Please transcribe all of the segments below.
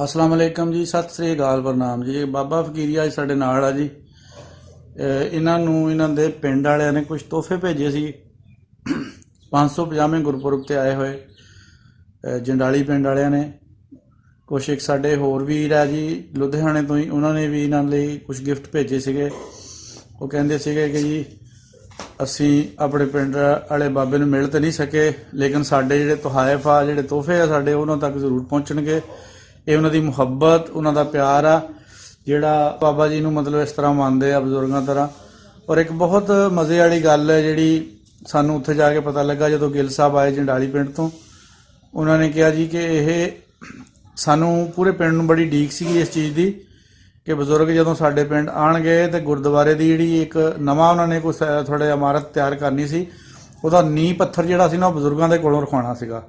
अस्सलाम वालेकुम जी, सत श्री अकाल, प्रणाम जी। बाबा फकीरिया ਅੱਜ ਸਾਡੇ ਨਾਲ ਆ ਜੀ। ਇਹਨਾਂ ਨੂੰ ਇਹਨਾਂ ਦੇ ਪਿੰਡ ਵਾਲਿਆਂ ਨੇ ਕੁਝ ਤੋਹਫੇ ਭੇਜੇ ਸੀ। 550ਵੇਂ ਗੁਰਪੁਰਬ ਤੇ ਆਏ ਹੋਏ ਜੰਡਾਲੀ ਪਿੰਡ ਵਾਲਿਆਂ ਨੇ। ਕੁਛ ਇੱਕ ਸਾਡੇ ਹੋਰ ਵੀਰ ਆ ਜੀ ਲੁਧਿਆਣੇ ਤੋਂ ਹੀ, ਉਹਨਾਂ ਨੇ ਵੀ ਇਹਨਾਂ ਲਈ ਕੁਝ ਗਿਫਟ ਭੇਜੇ ਸੀਗੇ। ਉਹ ਕਹਿੰਦੇ ਸੀਗੇ ਕਿ ਜੀ ਅਸੀਂ ਆਪਣੇ ਪਿੰਡ ਵਾਲੇ ਬਾਬੇ ਨੂੰ ਮਿਲ ਤਾਂ ਨਹੀਂ ਸਕੇ, ਲੇਕਿਨ ਸਾਡੇ ਜਿਹੜੇ ਤੋਹਾਇਫ ਆ, ਜਿਹੜੇ ਤੋਹਫੇ ਆ ਸਾਡੇ, ਉਹਨਾਂ ਤੱਕ ਜ਼ਰੂਰ ਪਹੁੰਚਣਗੇ। ਇਹ ਉਹਨਾਂ ਦੀ ਮੁਹੱਬਤ, ਉਹਨਾਂ ਦਾ ਪਿਆਰ ਆ ਜਿਹੜਾ ਬਾਬਾ ਜੀ ਨੂੰ ਮਤਲਬ ਇਸ ਤਰ੍ਹਾਂ ਮੰਨਦੇ ਆ ਬਜ਼ੁਰਗਾਂ ਤਰ੍ਹਾਂ। ਔਰ ਇੱਕ ਬਹੁਤ ਮਜ਼ੇ ਵਾਲੀ ਗੱਲ ਹੈ ਜਿਹੜੀ ਸਾਨੂੰ ਉੱਥੇ ਜਾ ਕੇ ਪਤਾ ਲੱਗਾ ਜਦੋਂ ਗਿੱਲ ਸਾਹਿਬ ਆਏ ਜੰਡਾਲੀ ਪਿੰਡ ਤੋਂ। ਉਹਨਾਂ ਨੇ ਕਿਹਾ ਜੀ ਕਿ ਇਹ ਸਾਨੂੰ ਪੂਰੇ ਪਿੰਡ ਨੂੰ ਬੜੀ ਡੀਕ ਸੀਗੀ ਇਸ ਚੀਜ਼ ਦੀ ਕਿ ਬਜ਼ੁਰਗ ਜਦੋਂ ਸਾਡੇ ਪਿੰਡ ਆਉਣਗੇ ਤੇ ਗੁਰਦੁਆਰੇ ਦੀ ਜਿਹੜੀ ਇੱਕ ਨਵਾਂ ਉਹਨਾਂ ਨੇ ਕੁਛ ਥੋੜ੍ਹਾ ਜਿਹਾ ਇਮਾਰਤ ਤਿਆਰ ਕਰਨੀ ਸੀ, ਉਹਦਾ ਨੀਂਹ ਪੱਥਰ ਜਿਹੜਾ ਸੀ ਨਾ ਉਹ ਬਜ਼ੁਰਗਾਂ ਦੇ ਕੋਲੋਂ ਰਖਵਾਉਣਾ ਸੀਗਾ।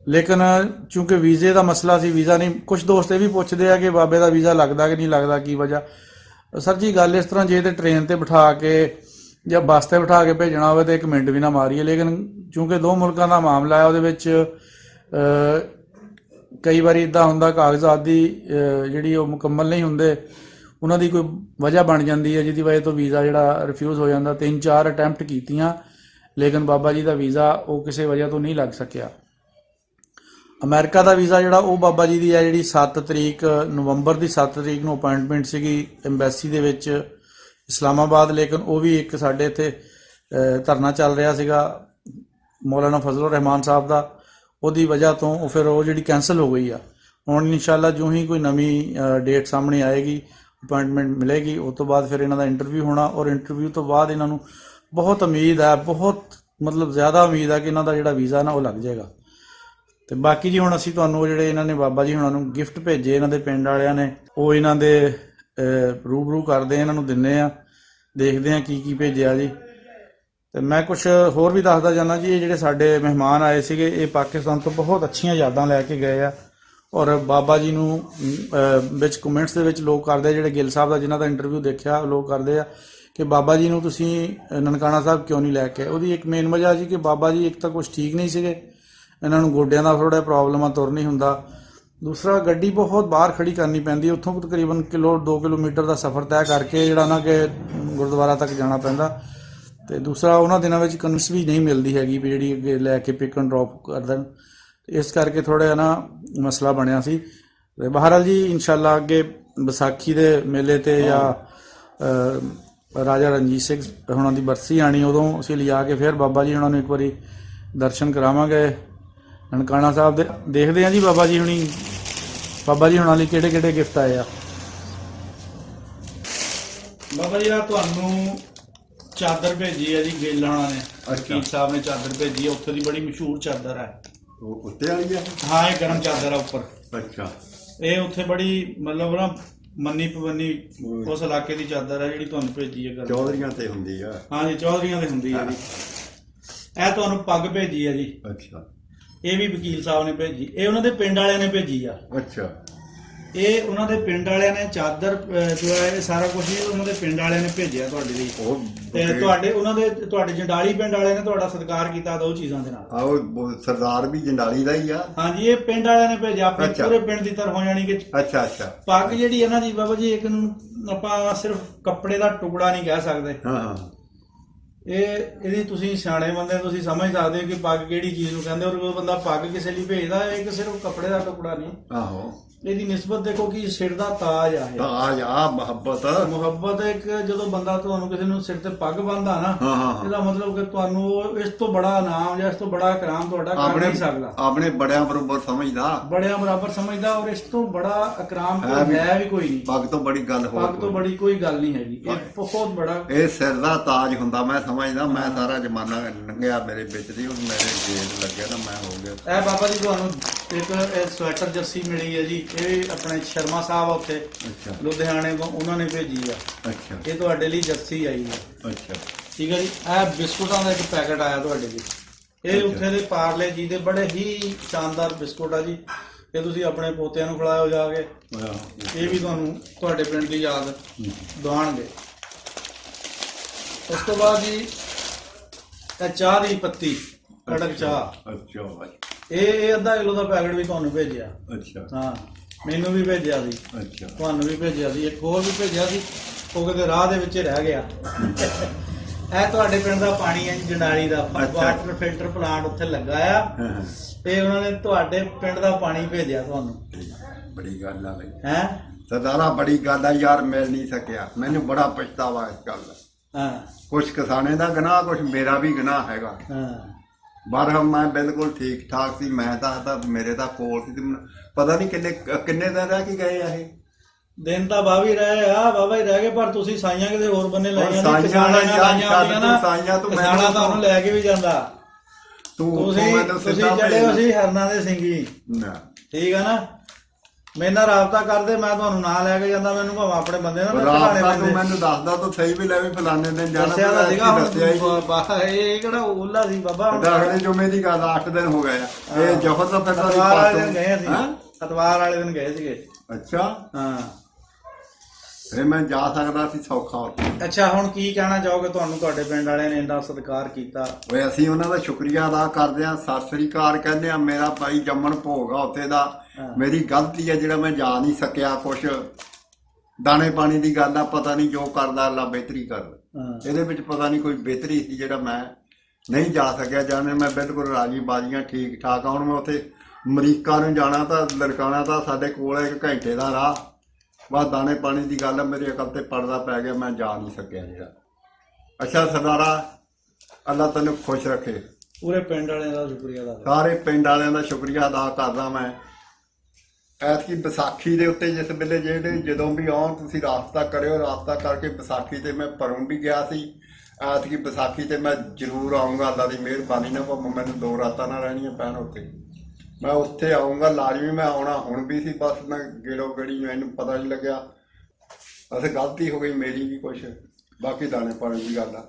ਲੇਕਿਨ ਚੂੰਕਿ ਵੀਜ਼ੇ ਦਾ ਮਸਲਾ ਸੀ, ਵੀਜ਼ਾ ਨਹੀਂ। ਕੁਝ ਦੋਸਤ ਇਹ ਵੀ ਪੁੱਛਦੇ ਆ ਕਿ ਬਾਬੇ ਦਾ ਵੀਜ਼ਾ ਲੱਗਦਾ ਕਿ ਨਹੀਂ ਲੱਗਦਾ, ਕੀ ਵਜ੍ਹਾ। ਸਰ ਜੀ ਗੱਲ ਇਸ ਤਰ੍ਹਾਂ, ਜੇ ਤੇ ਟ੍ਰੇਨ ਤੇ ਬਿਠਾ ਕੇ ਜਾਂ ਬੱਸ ਤੇ ਬਿਠਾ ਕੇ ਭੇਜਣਾ ਹੋਵੇ ਤਾਂ 1 ਮਿੰਟ ਵੀ ਨਾ ਮਾਰੀਏ, ਲੇਕਿਨ ਚੂੰਕਿ 2 ਮੁਲਕਾਂ ਦਾ ਮਾਮਲਾ ਹੈ, ਉਹਦੇ ਵਿੱਚ ਕਈ ਵਾਰੀ ਇੱਦਾਂ ਹੁੰਦਾ ਕਾਗਜ਼ਾਤ ਦੀ ਜਿਹੜੀ ਉਹ ਮੁਕੰਮਲ ਨਹੀਂ ਹੁੰਦੇ, ਉਹਨਾਂ ਦੀ ਕੋਈ ਵਜ੍ਹਾ ਬਣ ਜਾਂਦੀ ਹੈ ਜਿਹਦੀ ਵਜ੍ਹਾ ਤੋਂ ਵੀਜ਼ਾ ਜਿਹੜਾ ਰਿਫਿਊਜ਼ ਹੋ ਜਾਂਦਾ। 3-4 ਅਟੈਂਪਟ ਕੀਤੀਆਂ, ਲੇਕਿਨ ਬਾਬਾ ਜੀ ਦਾ ਵੀਜ਼ਾ ਉਹ ਕਿਸੇ ਵਜ੍ਹਾ ਤੋਂ ਨਹੀਂ ਲੱਗ ਸਕਿਆ। ਅਮਰੀਕਾ ਦਾ ਵੀਜ਼ਾ ਜਿਹੜਾ ਉਹ ਬਾਬਾ ਜੀ ਦੀ ਹੈ ਜਿਹੜੀ 7 ਤਰੀਕ ਨਵੰਬਰ ਦੀ 7 ਤਰੀਕ ਨੂੰ ਅਪਾਇੰਟਮੈਂਟ ਸੀਗੀ ਐਮਬੈਸੀ ਦੇ ਵਿੱਚ ਇਸਲਾਮਾਬਾਦ, ਲੇਕਿਨ ਉਹ ਵੀ ਇੱਕ ਸਾਡੇ ਇੱਥੇ ਧਰਨਾ ਚੱਲ ਰਿਹਾ ਸੀਗਾ ਮੌਲਾਨਾ ਫਜ਼ਲੁਰ ਰਹਿਮਾਨ ਸਾਹਿਬ ਦਾ, ਉਹਦੀ ਵਜ੍ਹਾ ਤੋਂ ਉਹ ਫਿਰ ਉਹ ਜਿਹੜੀ ਕੈਂਸਲ ਹੋ ਗਈ ਆ। ਹੁਣ ਇਨਸ਼ਾਅੱਲਾ ਜੋ ਹੀ ਕੋਈ ਨਵੀਂ ਡੇਟ ਸਾਹਮਣੇ ਆਏਗੀ, ਅਪਾਇੰਟਮੈਂਟ ਮਿਲੇਗੀ, ਉਸ ਤੋਂ ਬਾਅਦ ਫਿਰ ਇਹਨਾਂ ਦਾ ਇੰਟਰਵਿਊ ਹੋਣਾ। ਔਰ ਇੰਟਰਵਿਊ ਤੋਂ ਬਾਅਦ ਇਹਨਾਂ ਨੂੰ ਬਹੁਤ ਉਮੀਦ ਹੈ, ਬਹੁਤ ਮਤਲਬ ਜ਼ਿਆਦਾ ਉਮੀਦ ਹੈ ਕਿ ਇਹਨਾਂ ਦਾ ਜਿਹੜਾ ਵੀਜ਼ਾ ਨਾ ਉਹ ਲੱਗ ਜਾਏਗਾ। ਤੇ ਬਾਕੀ ਜੀ ਹੁਣ ਅਸੀਂ ਤੁਹਾਨੂੰ ਜਿਹੜੇ ਇਹਨਾਂ ਨੇ ਬਾਬਾ ਜੀ ਹੁਣਾਂ ਨੂੰ ਗਿਫਟ ਭੇਜੇ ਇਹਨਾਂ ਦੇ ਪਿੰਡ ਵਾਲਿਆਂ ਨੇ, ਉਹ ਇਹਨਾਂ ਦੇ ਰੂਬਰੂ ਕਰਦੇ ਆ, ਇਹਨਾਂ ਨੂੰ ਦਿੰਨੇ ਆ, ਦੇਖਦੇ ਆ ਕੀ ਕੀ ਭੇਜਿਆ ਜੀ। ਤੇ ਮੈਂ ਕੁਝ ਹੋਰ ਵੀ ਦੱਸਦਾ ਜਾਂਦਾ ਜੀ। ਇਹ ਜਿਹੜੇ ਸਾਡੇ ਮਹਿਮਾਨ ਆਏ ਸੀਗੇ ਇਹ ਪਾਕਿਸਤਾਨ ਤੋਂ ਬਹੁਤ ਅੱਛੀਆਂ ਯਾਦਾਂ ਲੈ ਕੇ ਗਏ ਆ। ਔਰ ਬਾਬਾ ਜੀ ਨੂੰ ਵਿੱਚ ਕਮੈਂਟਸ ਦੇ ਵਿੱਚ ਲੋਕ ਕਰਦੇ ਆ, ਜਿਹੜੇ ਗਿੱਲ ਸਾਹਿਬ ਦਾ ਜਿਨ੍ਹਾਂ ਦਾ ਇੰਟਰਵਿਊ ਦੇਖਿਆ, ਲੋਕ ਕਰਦੇ ਆ ਕਿ ਬਾਬਾ ਜੀ ਨੂੰ ਤੁਸੀਂ ਨਨਕਾਣਾ ਸਾਹਿਬ ਕਿਉਂ ਨਹੀਂ ਲੈ ਕੇ। ਉਹਦੀ ਇੱਕ ਮੇਨ ਵਜ੍ਹਾ ਜੀ ਕਿ ਬਾਬਾ ਜੀ ਇੱਕ ਤਾਂ ਕੁਝ ਠੀਕ ਨਹੀਂ ਸੀਗੇ, ਇਹਨਾਂ ਨੂੰ ਗੋਡਿਆਂ ਦਾ ਥੋੜ੍ਹਾ ਪ੍ਰੋਬਲਮ ਆ, ਤੁਰ ਨਹੀਂ ਹੁੰਦਾ। ਦੂਸਰਾ ਗੱਡੀ ਬਹੁਤ ਬਾਹਰ ਖੜੀ ਕਰਨੀ ਪੈਂਦੀ, ਉੱਥੋਂ ਤਕਰੀਬਨ 2 ਕਿਲੋਮੀਟਰ ਦਾ ਸਫ਼ਰ ਤੈਅ ਕਰਕੇ ਜਿਹੜਾ ਨਾ ਕਿ ਗੁਰਦੁਆਰਾ ਤੱਕ ਜਾਣਾ ਪੈਂਦਾ। ਤੇ ਦੂਸਰਾ ਉਹਨਾਂ ਦਿਨਾਂ ਵਿੱਚ ਕਨਵੈਂਸ ਵੀ ਨਹੀਂ ਮਿਲਦੀ ਹੈਗੀ ਵੀ ਜਿਹੜੀ ਅੱਗੇ ਲੈ ਕੇ ਪਿਕ ਐਂਡ ਡਰੋਪ ਕਰ ਦੇਣ, ਇਸ ਕਰਕੇ ਥੋੜ੍ਹਾ ਜਿਹਾ ਨਾ ਮਸਲਾ ਬਣਿਆ ਸੀ। ਤੇ ਬਹਰਹਾਲ ਜੀ ਇਨਸ਼ਾਅੱਲਾ ਅੱਗੇ ਵਿਸਾਖੀ ਦੇ ਮੇਲੇ ਤੇ ਜਾਂ ਰਾਜਾ ਰਣਜੀਤ ਸਿੰਘ ਹੁਣਾਂ ਦੀ ਬਰਸੀ ਆਣੀ, ਉਦੋਂ ਅਸੀਂ ਲਿਜਾ ਕੇ ਫਿਰ ਬਾਬਾ ਜੀ ਹੁਣਾਂ ਨੂੰ ਇੱਕ ਵਾਰੀ ਦਰਸ਼ਨ ਕਰਾਵਾਂਗੇ ਨਨਕਾਣਾ ਸਾਹਿਬ ਦੇ। ਦੇਖਦੇ ਹਾਂ ਜੀ ਬਾਬਾ ਜੀ ਹੁਣਾਂ ਲਈ ਕਿਹੜੇ ਕਿਹੜੇ ਗਿਫਟ ਆਏ ਆ। ਬਾਬਾ ਜੀ ਆ ਤੁਹਾਨੂੰ ਚਾਦਰ ਭੇਜੀ ਹੈ ਜੀ ਗਿੱਲ ਹੁਣਾਂ ਨੇ, ਵਕੀਲ ਸਾਹਿਬ ਨੇ ਚਾਦਰ ਭੇਜੀ ਹੈ, ਉੱਥੇ ਦੀ ਬੜੀ ਮਸ਼ਹੂਰ ਚਾਦਰ ਹੈ। ਉਹ ਉੱਤੇ ਵਾਲੀ ਆ? ਹਾਂ, ਇਹ ਗਰਮ ਚਾਦਰ ਆ ਉੱਪਰ। ਅੱਛਾ। ਇਹ ਉੱਥੇ ਬੜੀ ਮਤਲਬ ਨਾ ਮੰਨੀ ਪਵੰਨੀ ਉਸ ਇਲਾਕੇ ਦੀ ਚਾਦਰ ਹੈ ਜਿਹੜੀ ਤੁਹਾਨੂੰ ਭੇਜੀ ਹੈ। ਚੌਧਰੀਆਂ ਤੇ ਹੁੰਦੀ ਆ? ਹਾਂ ਜੀ, ਚੌਧਰੀਆਂ ਤੇ ਹੁੰਦੀ ਹੈ ਜੀ। ਇਹ ਤੁਹਾਨੂੰ ਪੱਗ ਭੇਜੀ ਹੈ ਜੀ। ਅੱਛਾ। ਇਹ ਵੀ ਵਕੀਲ ਸਾਹਿਬ ਨੇ ਭੇਜੀ, ਇਹ ਉਹਨਾਂ ਦੇ ਪਿੰਡ ਵਾਲਿਆਂ ਨੇ ਭੇਜੀ ਆ। ਅੱਛਾ। ਇਹ ਉਹਨਾਂ ਦੇ ਪਿੰਡ ਵਾਲਿਆਂ ਨੇ ਚਾਦਰ ਜੋ ਹੈ ਇਹ ਸਾਰਾ ਕੁਝ ਹੀ ਉਹਨਾਂ ਦੇ ਪਿੰਡ ਵਾਲਿਆਂ ਨੇ ਭੇਜਿਆ ਤੁਹਾਡੇ ਲਈ। ਤੇ ਤੁਹਾਡੇ ਜੰਡਾਲੀ ਪਿੰਡ ਵਾਲਿਆਂ ਨੇ ਤੁਹਾਡਾ ਸਤਿਕਾਰ ਕੀਤਾ ਦੋ ਚੀਜ਼ਾਂ ਦੇ ਨਾਲ। ਆਹੋ, ਸਰਦਾਰ ਵੀ ਜੰਡਾਲੀ ਦਾ ਹੀ ਆ? ਹਾਂਜੀ, ਇਹ ਪਿੰਡ ਵਾਲਿਆਂ ਨੇ ਭੇਜਿਆ ਆਪਣੇ ਪੂਰੇ ਪਿੰਡ ਦੀ ਤਰਫੋਂ, ਜਾਣੀ ਕਿ ਅੱਛਾ ਅੱਛਾ। ਪੱਗ ਜਿਹੜੀ ਇਹਨਾਂ ਦੀ ਬਾਬਾ ਜੀ, ਇੱਕ ਨੂੰ ਆਪਾਂ ਸਿਰਫ ਕੱਪੜੇ ਦਾ ਟੁਕੜਾ ਨਹੀਂ ਕਹਿ ਸਕਦੇ। ਹਾਂ। ਇਹਦੀ ਤੁਸੀਂ ਸਿਆਣੇ ਬੰਦੇ ਤੁਸੀਂ ਸਮਝ ਸਕਦੇ ਹੋ ਕਿ ਪੱਗ ਕਿਹੜੀ ਚੀਜ਼ ਨੂੰ ਕਹਿੰਦੇ। ਔਰ ਕੋਈ ਬੰਦਾ ਪੱਗ ਕਿਸੇ ਲਈ ਭੇਜਦਾ, ਇੱਕ ਸਿਰਫ ਕੱਪੜੇ ਦਾ ਟੁਕੜਾ ਨਹੀਂ। ਆਹੋ। ਇਹਦੀ ਨਿਸਬਤ ਦੇਖੋ ਕਿ ਸਿਰ ਦਾ ਤਾਜ ਆ। ਤਾਜ ਆ, ਮੁਹੱਬਤ ਇੱਕ ਜਦੋਂ ਬੰਦਾ ਤੁਹਾਨੂੰ ਕਿਸੇ ਨੂੰ ਸਿਰ ਤੇ ਪੱਗ ਬੰਨ੍ਹਦਾ ਨਾ, ਇਹਦਾ ਮਤਲਬ ਕਿ ਤੁਹਾਨੂੰ ਇਸ ਤੋਂ ਬੜਾ ਇਨਾਮ ਜਾਂ ਇਸ ਤੋਂ ਬੜਾ ਇਕਰਾਮ ਤੁਹਾਡਾ ਕਰ ਨਹੀਂ ਸਕਦਾ। ਆਪਣੇ ਬੜਿਆਂ ਬਰਾਬਰ ਸਮਝਦਾ ਔਰ ਇਸ ਤੋਂ ਬੜਾ ਇਕਰਾਮ ਹੈ ਵੀ ਕੋਈ ਨਹੀਂ। ਪੱਗ ਤੋਂ ਬੜੀ ਗੱਲ ਪੱਗ ਤੋਂ ਬੜੀ ਕੋਈ ਗੱਲ ਨਹੀਂ ਹੈਗੀ। ਇਹ ਬਹੁਤ ਬੜਾ, ਇਹ ਸਿਰ ਦਾ ਤਾਜ ਹੁੰਦਾ। ਮੈਂ ਸਮਝਦਾ, ਮੈਂ ਸਾਰਾ ਜ਼ਮਾਨਾ ਲੰਘਿਆ ਮੇਰੇ ਵਿੱਚ ਦੀ, ਮੇਰੇ ਜੇਲ ਲੱਗਿਆ ਨਾ, ਮੈਂ ਹੋ ਗਿਆ। ਇਹ ਬਾਬਾ ਜੀ ਤੁਹਾਨੂੰ ਇੱਕ ਸਵੈਟਰ ਜਰਸੀ ਮਿਲੀ ਹੈ ਜੀ, ਇਹ ਆਪਣੇ ਸ਼ਰਮਾ ਸਾਹਿਬ ਉੱਥੇ ਲੁਧਿਆਣੇ ਤੋਂ ਉਹਨਾਂ ਨੇ ਭੇਜੀ ਆ। ਅੱਛਾ। ਇਹ ਤੁਹਾਡੇ ਲਈ ਜਰਸੀ ਆਈ ਹੈ। ਅੱਛਾ, ਠੀਕ ਹੈ ਜੀ। ਇਹ ਬਿਸਕੁਟਾਂ ਦਾ ਇੱਕ ਪੈਕਟ ਆਇਆ ਤੁਹਾਡੇ ਲਈ। ਇਹ ਉੱਥੇ ਦੇ ਪਾਰਲੇ ਜੀ ਦੇ ਬੜੇ ਹੀ ਸ਼ਾਨਦਾਰ ਬਿਸਕੁਟ ਆ ਜੀ। ਇਹ ਤੁਸੀਂ ਆਪਣੇ ਪੋਤਿਆਂ ਨੂੰ ਖਿਲਾਇਓ ਜਾ ਕੇ, ਇਹ ਵੀ ਤੁਹਾਨੂੰ ਤੁਹਾਡੇ ਪਿੰਡ ਦੀ ਯਾਦ ਦਿਵਾਉਣਗੇ। ਉਸ ਤੋਂ ਬਾਅਦ ਜੀ ਇਹ ਚਾਹ ਦੀ ਪੱਤੀ, ਕੜਕ ਚਾਹ। ਅੱਛਾ। ਇਹ ਅੱਧਾ ਕਿਲੋ ਦਾ ਪੈਕਟ ਵੀ ਤੁਹਾਨੂੰ ਭੇਜਿਆ। ਅੱਛਾ। ਹਾਂ, ਮੈਨੂੰ ਵੀ ਭੇਜਿਆ ਸੀ, ਅੱਛਾ ਤੁਹਾਨੂੰ ਵੀ ਭੇਜਿਆ ਸੀ, ਇੱਕ ਹੋਰ ਵੀ ਭੇਜਿਆ ਸੀ, ਉਹ ਕਿਤੇ ਰਾਹ ਦੇ ਵਿੱਚ ਰਹਿ ਗਿਆ। ਇਹ ਤੁਹਾਡੇ ਪਿੰਡ ਦਾ ਪਾਣੀ ਹੈ ਜੀ, ਜੰਡਾਲੀ ਦਾ ਵਾਟਰ ਫਿਲਟਰ ਪਲਾਂਟ ਉੱਥੇ ਲੱਗਾ ਆ, ਹਾਂ, ਤੇ ਉਹਨਾਂ ਨੇ ਤੁਹਾਡੇ ਪਿੰਡ ਦਾ ਪਾਣੀ ਭੇਜਿਆ ਤੁਹਾਨੂੰ। ਬੜੀ ਗੱਲ ਆ ਬਈ ਹੈ ਸਰਦਾਰਾ, ਬੜੀ ਗੱਲ ਆ ਯਾਰ, ਮਿਲ ਨਹੀਂ ਸਕਿਆ। ਮੈਨੂੰ ਬੜਾ ਪਛਤਾਵਾ ਇਸ ਗੱਲ ਦਾ। ਹਾਂ ਕੁਛ ਕਿਸਾਨੇ ਦਾ ਗੁਨਾਹ, ਕੁਛ ਮੇਰਾ ਵੀ ਗੁਨਾਹ ਹੈਗਾ। ਹਾਂ ਬਾਹਰ ਮੈਂ ਬਿਲਕੁਲ ਠੀਕ ਠਾਕ ਸੀ, ਮੈਂ ਤਾਂ ਮੇਰੇ ਤਾਂ ਕੋਲ ਸੀ ਤੇ ਪਤਾ ਨਹੀਂ ਕਿੰਨੇ ਦਿਨ ਰਹਿ ਕੇ ਗਏ ਆ ਇਹ। ਦਿਨ ਤਾਂ ਬਾਬਾ ਹੀ ਰਹੇ ਆ, ਬਾਬਾ ਹੀ ਰਹਿ ਗਏ, ਪਰ ਤੁਸੀਂ ਸਾਈਆਂ ਕਿਤੇ ਹੋਰ ਬੰਨੇ ਲਾਈਆਂ ਸਾਈਆਂ ਨੇ, ਕਿਸਾਨਾਂ ਨਾਲ ਲਾਈਆਂ ਛੱਡ ਹੁੰਦੀਆਂ ਤੂੰ, ਨਾ, ਸਾਈਆਂ ਤੂੰ ਕਿਸਾਨਾਂ ਤਾਂ ਉਹਨੂੰ ਲੈ ਕੇ ਵੀ ਜਾਂਦਾ। ਤੁਸੀਂ ਤੁਸੀਂ ਚੜੇ ਹੋ ਸੀ ਹਰਨਾਂ ਦੇ ਸਿੰਘੀ, ਨਾ ਠੀਕ ਆ ਨਾ। ਮੇਰੇ ਨਾਲ ਰਾਬਤਾ ਕਰਦੇ, ਮੈਂ ਤੁਹਾਨੂੰ ਨਾਲ ਲੈ ਕੇ ਜਾਂਦਾ, ਮੈਨੂੰ ਭਾਵੇਂ ਆਪਣੇ ਬੰਦੇ ਨਾਲ ਰਾਬਤਾ ਤੂੰ ਮੈਨੂੰ ਦੱਸਦਾ ਤਾਂ ਸਹੀ ਵੀ ਲੈ ਵੀ ਫਲਾਣੇ ਦਿਨ ਜਾਣਾ, ਦੱਸਿਆ ਤਾਂ ਸੀਗਾ ਦੱਸਿਆ ਹੀ ਇਹ ਕਿਹੜਾ ਓਲਾ ਸੀ ਬਾਬਾ। ਅਗਲੇ ਜੁਮੇ ਦੀ ਗੱਲ 8 ਦਿਨ ਹੋ ਗਏ ਆ। ਇਹ ਜਫਰ ਦਾ ਫਿਰ ਅਤਵਾਰ ਵਾਲੇ ਦਿਨ ਗਏ ਸੀ, ਅਤਵਾਰ ਵਾਲੇ ਦਿਨ ਗਏ ਸੀਗੇ। ਅੱਛਾ ਹਾਂ ਫਿਰ ਮੈਂ ਜਾ ਸਕਦਾ ਸੀ ਸੌਖਾ ਉੱਥੇ। ਅੱਛਾ ਹੁਣ ਕੀ ਕਹਿਣਾ ਚਾਹੋਗੇ? ਤੁਹਾਨੂੰ ਤੁਹਾਡੇ ਪਿੰਡ ਵਾਲਿਆਂ ਨੇ ਇੰਨਾ ਸਤਿਕਾਰ ਕੀਤਾ, ਓਏ ਅਸੀਂ ਉਹਨਾਂ ਦਾ ਸ਼ੁਕਰੀਆ ਅਦਾ ਕਰਦੇ ਹਾਂ, ਸਤਿ ਸ੍ਰੀ ਅਕਾਲ ਕਹਿੰਦੇ ਆ। ਮੇਰਾ ਭਾਈ ਜੰਮਣ ਭੋਗ ਆ ਉੱਥੇ ਦਾ, ਮੇਰੀ ਗਲਤੀ ਹੈ ਜਿਹੜਾ ਮੈਂ ਜਾ ਨਹੀਂ ਸਕਿਆ। ਕੁਛ ਦਾਣੇ ਪਾਣੀ ਦੀ ਗੱਲ ਆ, ਪਤਾ ਨਹੀਂ ਜੋ ਕਰਦਾ ਅੱਲਾ ਬਿਹਤਰੀ ਕਰਦਾ, ਇਹਦੇ ਵਿੱਚ ਪਤਾ ਨਹੀਂ ਕੋਈ ਬਿਹਤਰੀ ਸੀ ਜਿਹੜਾ ਮੈਂ ਨਹੀਂ ਜਾ ਸਕਿਆ। ਜਾਣੇ ਮੈਂ ਬਿਲਕੁਲ ਰਾਜੀ ਬਾਜੀਆਂ ਠੀਕ ਠਾਕ ਆ। ਹੁਣ ਮੈਂ ਉੱਥੇ ਅਮਰੀਕਾ ਨੂੰ ਜਾਣਾ ਤਾਂ ਲੜਕਾਣਾ ਤਾਂ ਸਾਡੇ ਕੋਲ 1 ਘੰਟੇ ਦਾ ਰਾਹ, ਬਸ ਦਾਣੇ ਪਾਣੀ ਦੀ ਗੱਲ ਮੇਰੇ ਅਕਲ ਤੇ ਪੜਦਾ ਪੈ ਗਿਆ, ਮੈਂ ਜਾ ਨਹੀਂ ਸਕਿਆ ਜਿਹੜਾ। ਅੱਛਾ ਸਰਦਾਰਾ, ਅੱਲਾ ਤੈਨੂੰ ਖੁਸ਼ ਰੱਖੇ। ਪੂਰੇ ਪਿੰਡ ਵਾਲਿਆਂ ਦਾ ਸ਼ੁਕਰੀਆ ਅਦਾ, ਸਾਰੇ ਪਿੰਡ ਵਾਲਿਆਂ ਦਾ ਸ਼ੁਕਰੀਆ ਅਦਾ ਕਰਦਾ ਮੈਂ। ਐਤਕੀ ਵਿਸਾਖੀ ਦੇ ਉੱਤੇ ਜਿਸ ਵੇਲੇ ਜਦੋਂ ਵੀ ਆਉਣ ਤੁਸੀਂ ਰਾਬਤਾ ਕਰਿਓ, ਰਾਬਤਾ ਕਰਕੇ ਵਿਸਾਖੀ ਤੇ ਮੈਂ ਪਰੋਂ ਵੀ ਗਿਆ ਸੀ। ਐਤਕੀ ਵਿਸਾਖੀ ਤੇ ਮੈਂ ਜ਼ਰੂਰ ਆਊਂਗਾ, ਅੱਲਾ ਦੀ ਮਿਹਰਬਾਨੀ ਨਾਲ, ਭਾਵੇਂ ਮੈਨੂੰ 2 ਰਾਤਾਂ ਨਾ ਰਹਿਣੀਆਂ ਪੈਣ ਉੱਥੇ, ਮੈਂ ਉੱਥੇ ਆਊਂਗਾ ਲਾਜ਼ਮੀ। ਮੈਂ ਆਉਣਾ ਹੁਣ ਵੀ ਸੀ, ਬਸ ਮੈਂ ਗੇੜੋ ਗੇੜੀ ਮੈਨੂੰ ਪਤਾ ਨਹੀਂ ਲੱਗਿਆ। ਵੈਸੇ ਗਲਤੀ ਹੋ ਗਈ ਮੇਰੀ ਵੀ ਕੁਛ, ਬਾਕੀ ਦਾਣੇ ਪਾਣੀ ਦੀ ਗੱਲ ਆ।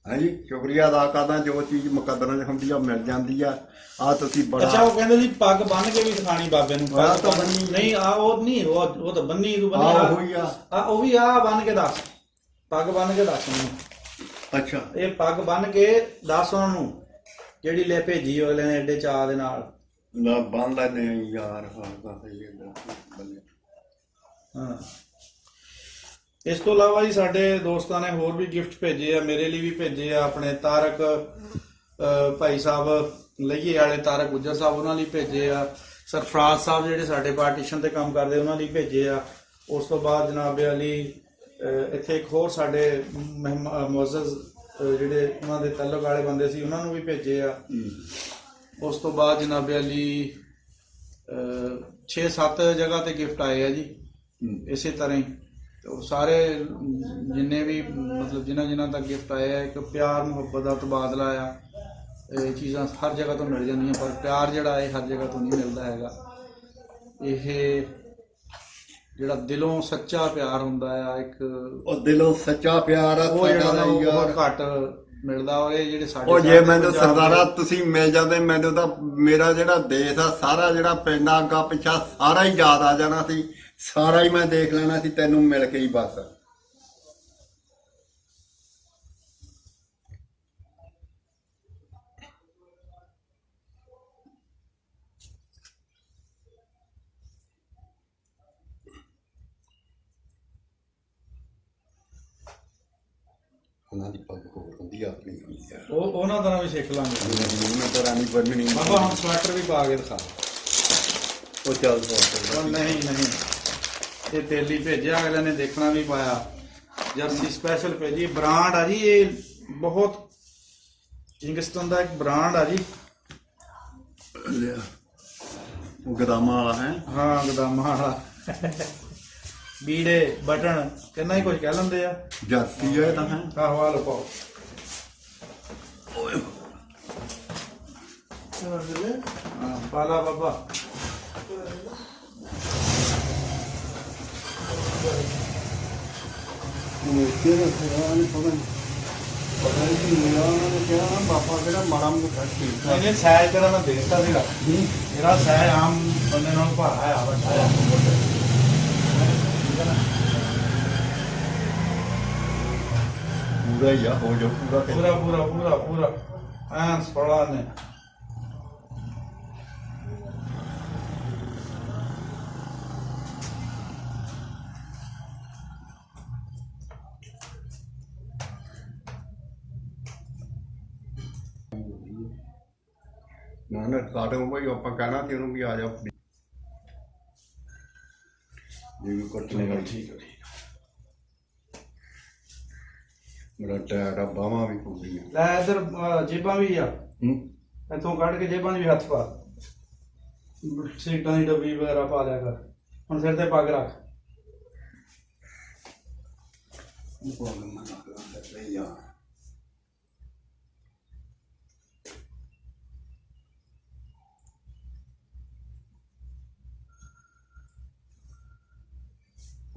ਹਾਂਜੀ ਸ਼ੁਕਰੀਆ ਅਦਾ ਕਰਦਾ, ਜੋ ਚੀਜ਼ ਮੁਕੱਦਰਾਂ 'ਚ ਹੁੰਦੀ ਆ ਮਿਲ ਜਾਂਦੀ ਆ। ਆ ਤੁਸੀਂ ਬੜਾ ਅੱਛਾ ਉਹ ਕਹਿੰਦੇ ਸੀ ਪੱਗ ਬੰਨ ਕੇ ਵੀ ਸਿਖਾਣੀ ਬਾਬੇ ਨੂੰ, ਆਹ ਤਾਂ ਬੰਨੀ ਨਹੀਂ ਆ ਉਹ ਨਹੀਂ, ਉਹ ਤਾਂ ਬੰਨੀ ਤੂੰ ਬੰਨੀ ਹੋਈ ਆ। ਉਹ ਵੀ ਆ ਬੰਨ ਕੇ ਦੱਸ, ਪੱਗ ਬੰਨ ਕੇ ਦੱਸ ਮੈਨੂੰ। ਅੱਛਾ ਇਹ ਪੱਗ ਬੰਨ ਕੇ ਦੱਸ ਉਹਨਾਂ ਨੂੰ ਜਿਹੜੀ ਲੈ ਭੇਜੀ ਅਗਲੇ ਨੇ ਐਡੇ ਚਾਅ ਦੇ ਨਾਲ। ਨਾ ਬੰਨ ਲੈਨੇ ਯਾਰ, ਹਾਂ ਇਸ ਤੋਂ ਇਲਾਵਾ ਜੀ ਸਾਡੇ ਦੋਸਤਾਂ ਨੇ ਹੋਰ ਵੀ ਗਿਫਟ ਭੇਜੇ ਆ, ਮੇਰੇ ਲਈ ਵੀ ਭੇਜੇ ਆ। ਆਪਣੇ ਤਾਰਕ ਭਾਈ ਸਾਹਿਬ ਲਈਏ ਵਾਲੇ, ਤਾਰਕ ਗੁੱਜਰ ਸਾਹਿਬ, ਉਹਨਾਂ ਲਈ ਭੇਜੇ ਆ। ਸਰਫਰਾਜ਼ ਸਾਹਿਬ ਜਿਹੜੇ ਸਾਡੇ ਪਾਰਟੀਸ਼ਨ ਤੇ ਕੰਮ ਕਰਦੇ, ਉਹਨਾਂ ਲਈ ਭੇਜੇ ਆ। ਉਸ ਤੋਂ ਬਾਅਦ ਜਨਾਬ ਅਲੀ ਇੱਥੇ ਇੱਕ ਹੋਰ ਸਾਡੇ ਮੁਅੱਜ਼ਜ਼ ਜਿਹੜੇ ਉਹਨਾਂ ਦੇ ਤਾਲੁਕ ਵਾਲੇ ਬੰਦੇ ਸੀ, ਉਹਨਾਂ ਨੂੰ ਵੀ ਭੇਜੇ ਆ। ਉਸ ਤੋਂ ਬਾਅਦ ਜਨਾਬ ਅਲੀ 6-7 ਜਗ੍ਹਾ ਤੇ ਗਿਫਟ ਆਏ ਆ ਜੀ। ਇਸੇ ਤਰ੍ਹਾਂ ਹੀ ਉਹ ਸਾਰੇ ਜਿੰਨੇ ਵੀ ਮਤਲਬ ਜਿਨ੍ਹਾਂ ਤੱਕ ਗਿਫਟ ਆਏ ਆ, ਇੱਕ ਪਿਆਰ ਮੁਹੱਬਤ ਦਾ ਤਬਾਦਲਾ ਆ। ਇਹ ਚੀਜ਼ਾਂ ਹਰ ਜਗ੍ਹਾ ਤੋਂ ਮਿਲ ਜਾਂਦੀਆਂ, ਪਰ ਪਿਆਰ ਜਿਹੜਾ ਇਹ ਹਰ ਜਗ੍ਹਾ ਤੋਂ ਨਹੀਂ ਮਿਲਦਾ ਹੈਗਾ। ਇਹ ਜਿਹੜਾ ਦਿਲੋਂ ਸੱਚਾ ਪਿਆਰ ਹੁੰਦਾ ਆ, ਇੱਕ ਉਹ ਦਿਲੋਂ ਸੱਚਾ ਪਿਆਰ ਆ, ਉਹ ਜਿਹੜਾ ਬਹੁਤ ਘੱਟ ਮਿਲਦਾ। ਉਹ ਇਹ ਜਿਹੜੇ ਸਾਡੇ ਉਹ ਜੇ ਮੈਨੂੰ ਸਰਦਾਰਾ ਤੁਸੀਂ ਮਿਲ ਜਾਂਦੇ, ਮੈਨੂੰ ਤਾਂ ਮੇਰਾ ਜਿਹੜਾ ਦੇਸ਼ ਆ ਸਾਰਾ, ਜਿਹੜਾ ਪਿੰਡਾਂ ਅੱਗਾ ਪਿੱਛਾ ਸਾਰਾ ਹੀ ਯਾਦ ਆ ਜਾਣਾ ਸੀ, ਸਾਰਾ ਹੀ ਮੈਂ ਦੇਖ ਲੈਣਾ ਸੀ ਤੈਨੂੰ ਮਿਲ ਕੇ ਹੀ ਬਸ। ਉਹਨਾਂ ਦੀ ਪੱਗ ਹੋਰ ਹੁੰਦੀ ਆ, ਆਪਣੀ ਹੁੰਦੀ ਆ। ਉਹ ਉਹਨਾਂ ਤਰ੍ਹਾਂ ਵੀ ਸਿੱਖ ਲਾਂਗੇ। ਮੈਂ ਤਾਂ ਰਾਣੀ ਬੰਨਣੀ ਬਾਬਾ ਹੁਣ ਸਵੈਟਰ ਵੀ ਪਾ ਕੇ ਦਿਖਾ। ਉਹ ਚੱਲ ਨਹੀਂ ਇਹ ਤੇਲੀ ਭੇਜਿਆ, ਅਗਲੇ ਨੇ ਦੇਖਣਾ ਵੀ ਪਾਇਆ। ਜਰਸੀ ਸਪੈਸ਼ਲ ਭੇਜੀ, ਬ੍ਰਾਂਡ ਆ ਜੀ ਇਹ, ਬਹੁਤ ਕਿੰਗਸਟਨ ਦਾ ਇੱਕ ਬ੍ਰਾਂਡ ਆ ਜੀ। ਉਹ ਗਦਾਮਾਂ ਵਾਲਾ ਹੈ। ਹਾਂ ਗਦਾਮਾਂ ਵਾਲਾ, ਬੀੜੇ ਬਟਨ ਕਿੰਨਾ ਹੀ ਕੁਝ ਕਹਿ ਲੈਂਦੇ ਆ। ਜਰਸੀ ਹੈ ਤਾਂ ਹੈ। ਆਹੋ ਆ ਲੋ ਪਾਓ। ਹਾਂ ਪਾਲਾ ਬਾਬਾ। ਬਾਪਾ ਕਿਹੜਾ ਮਾੜਾ ਮੋਟਾ ਠੀਕ ਆ। ਇਹਨੇ ਸੈਜ ਕਰਨ ਦਾ ਦੇਖਤਾ ਸੀਗਾ, ਇਹਦਾ ਸੈਜ ਆਮ ਬੰਦੇ ਨਾਲ ਭਾਰਾ ਆ ਬੱਚਾ। ਪੂਰਾ ਹੀ ਆ, ਹੋ ਜਾਓ ਪੂਰਾ। ਪੂਰਾ ਪੂਰਾ ਪੂਰਾ ਪੂਰਾ ਐਨ ਸੋਲਾ ਨੇ। ਨਾ ਸਾਡੇ ਉਹ ਆਪਾਂ ਕਹਿਣਾ ਸੀ ਉਹਨੂੰ ਵੀ ਆ ਜਾ ਜਿਵੇਂ ਕੁੱਟਨੇ ਠੀਕ ਹੈ ਮੇਰਾ ਟਾਇਰ ਆ ਬਾਹਾਂ ਵੀ ਪੂਰੀਆਂ ਲੈ ਇੱਧਰ ਜੇਬਾਂ ਵੀ ਆ ਇੱਥੋਂ ਕੱਢ ਕੇ ਜੇਬਾਂ 'ਚ ਵੀ ਹੱਥ ਪਾ ਸੀਟਾਂ ਦੀ ਡੱਬੀ ਵਗੈਰਾ ਪਾ ਲਿਆ ਕਰ ਹੁਣ ਸਿਰ ਤੇ ਪੱਗ ਰੱਖ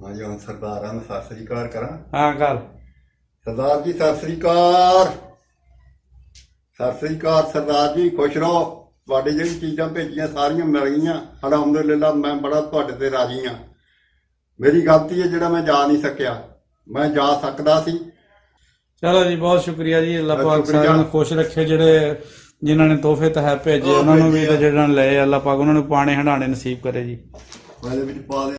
ਹਾਂ ਜੀ ਹੁਣ ਸਰਦਾਰਾਂ ਨੂੰ ਸਤਿ ਸ੍ਰੀ ਅਕਾਲ ਕਰਾਂ ਹਾਂ ਕਰ ਸਰਦਾਰ ਜੀ ਸਤਿ ਸ੍ਰੀ ਅਕਾਲ ਸਤਿ ਸ੍ਰੀ ਅਕਾਲ ਸਰਦਾਰ ਜੀ ਖੁਸ਼ ਰਹੋ ਤੁਹਾਡੀ ਜਿਹੜੀ ਚੀਜ਼ਾਂ ਭੇਜੀਆਂ ਸਾਰੀਆਂ ਮਿਲ ਗਈਆਂ ਅਲਹਮਦੁਲਿਲਾ ਮੈਂ ਬੜਾ ਤੁਹਾਡੇ ਤੇ ਰਾਜ਼ੀ ਹਾਂ ਮੇਰੀ ਗਲਤੀ ਹੈ ਜਿਹੜਾ ਮੈਂ ਜਾ ਨਹੀਂ ਸਕਿਆ ਮੈਂ ਜਾ ਸਕਦਾ ਸੀ ਚਲੋ ਜੀ ਬਹੁਤ ਸ਼ੁਕਰੀਆ ਜੀ ਅੱਲਾਹ ਪਾਕ ਸ਼ੁਕਰੀਆ। ਸਾਰਿਆਂ ਨੂੰ ਖੁਸ਼ ਰੱਖੇ ਜਿਹੜੇ ਜਿਨ੍ਹਾਂ ਨੇ ਤੋਹਫੇ ਤਹਿ ਭੇਜੇ ਉਹਨਾਂ ਨੂੰ ਵੀ ਤੇ ਜਿਹੜਾ ਲਏ ਅੱਲਾਹ ਪਾਕ ਉਹਨਾਂ ਨੂੰ ਪਾਣੇ ਹੰਡਾਣੇ ਨਸੀਬ ਕਰੇ ਜੀ ਮੈਂ ਇਹਦੇ ਵਿੱਚ ਪਾ ਦੇ